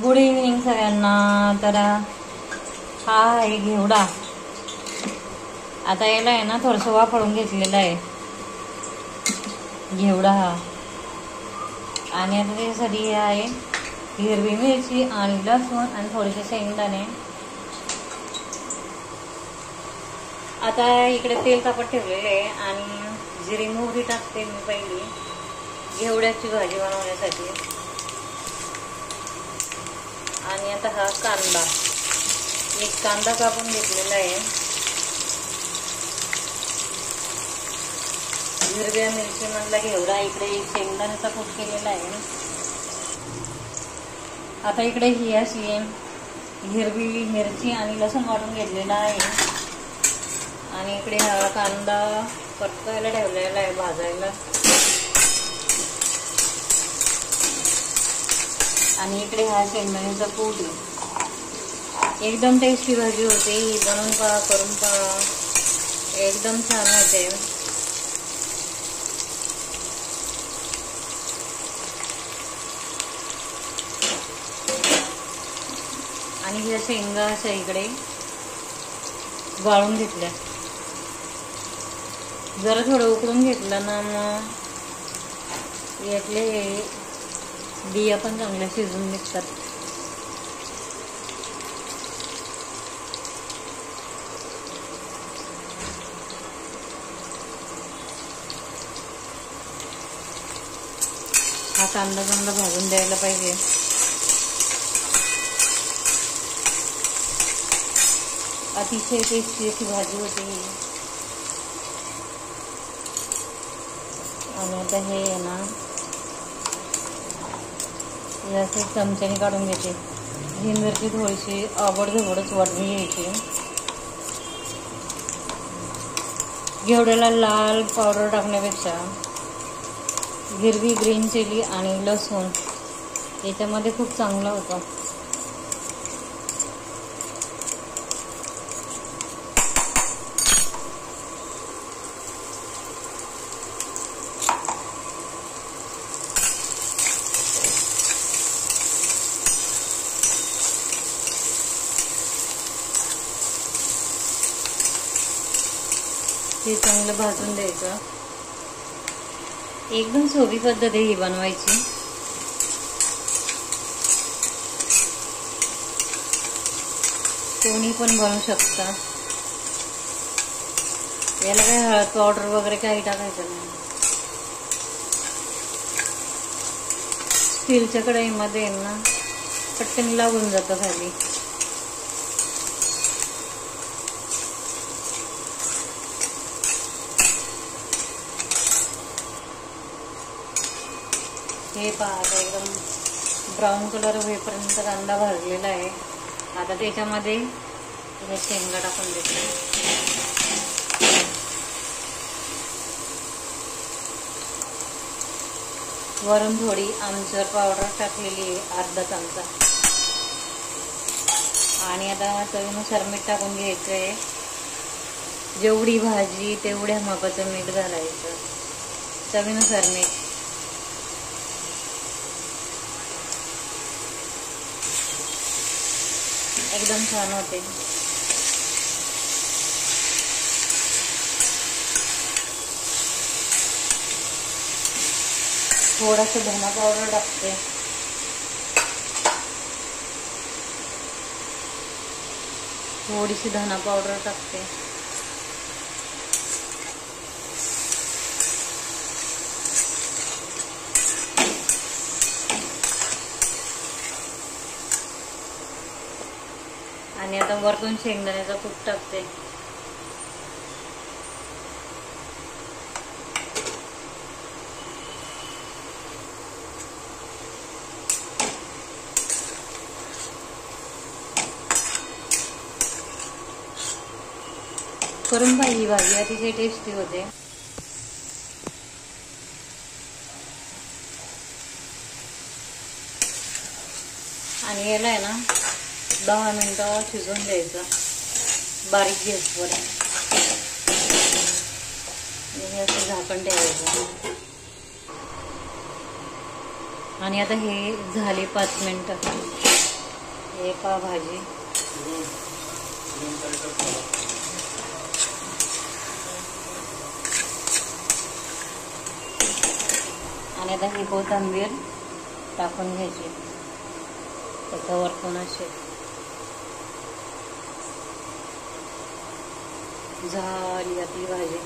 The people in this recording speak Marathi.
गुड इव्हनिंग सगळ्यांना. तर हा आहे घेवडा. आता याला आहे ना थोडंसं वाफळून घेतलेलं आहे घेवडा हा. आणि आता त्याच्यासाठी हे आहे हिरवी मिरची आणि लसूण आणि थोडेसे शेंगदाणे. आता इकडे तेल तापत ठेवलेले आहे आणि जिरी मोहरी टाकते मी पहिली घेवड्याची भाजी बनवण्यासाठी. आणि आता हा कांदा, एक कांदा कापून घेतलेला आहे. हिरव्या मिरची मधला घेवडा, इकडे एक शेंगदाण्याचा कूट केलेला आहे. आता इकडे ही अशी हिरवी मिरची आणि लसूण वाटून घेतलेला आहे. आणि इकडे हा कांदा परतायला ठेवलेला आहे भाजायला. आणि इकडे हा शेंगदाण्याचा कूट. एकदम टेस्टी भाजी होते ही, बनवून पहा, करून पहा, एकदम छान होते. आणि ह्या शेंगा अशा इकडे वाळून घेतल्या. जरा थोडं उकळून घेतलं ना मग यातले बिया पण चांगल्या शिजून निघतात. हा कांदा चांगला भाजून द्यायला पाहिजे. अतिशय टेस्टी अशी भाजी होते ही. आणि आता हे आहे ना असे चमच्याने काढून घेते. ही मिरची थोडीशी आवडधवडच वाटून घ्यायची. घेवड्याला लाल पावडर टाकण्यापेक्षा हिरवी ग्रीन चिली आणि लसूण याच्यामध्ये खूप चांगला होता. हे चांगलं भाजून द्यायचं. एकदम सोपी पद्धत आहे ही बनवायची. कोणी पण बनवू शकता. याला काय हळद पावडर वगैरे काही टाकायचं नाही. स्टीलच्या कढईमध्ये ना पटकन लागून जातं खाली. हे पहा आता एकदम ब्राऊन कलर होईपर्यंत कांदा भाजलेला आहे. आता त्याच्यामध्ये हे शेंगा टाकून देते. वरून थोडी आमचूर पावडर टाकलेली आहे, अर्धा चमचा. आणि आता चवीनुसार मीठ टाकून घ्यायचं आहे. जेवढी भाजी तेवढ्या मापाचं मीठ घालायचं. चवीनुसार मीठ. एकदम छान होते. थोडासा धना पावडर टाकते. थोडीशी धना पावडर टाकते. आणि आता वरतून शेंगदाण्याचा कूट टाकते. करून पाहिजे भाजी, अतिशय टेस्टी होते. आणि याला आहे ना 10 मिनिटं शिजवून द्यायचं बारीक गॅसवर. हे असं झाकण ठेवायचं. आणि आता हे झाले 5 मिनिटं. हे पहा भाजी. आणि आता ही कोथिंबीर टाकून घ्यायची त्याच्यावरतून असे. झाली आपली भाजी.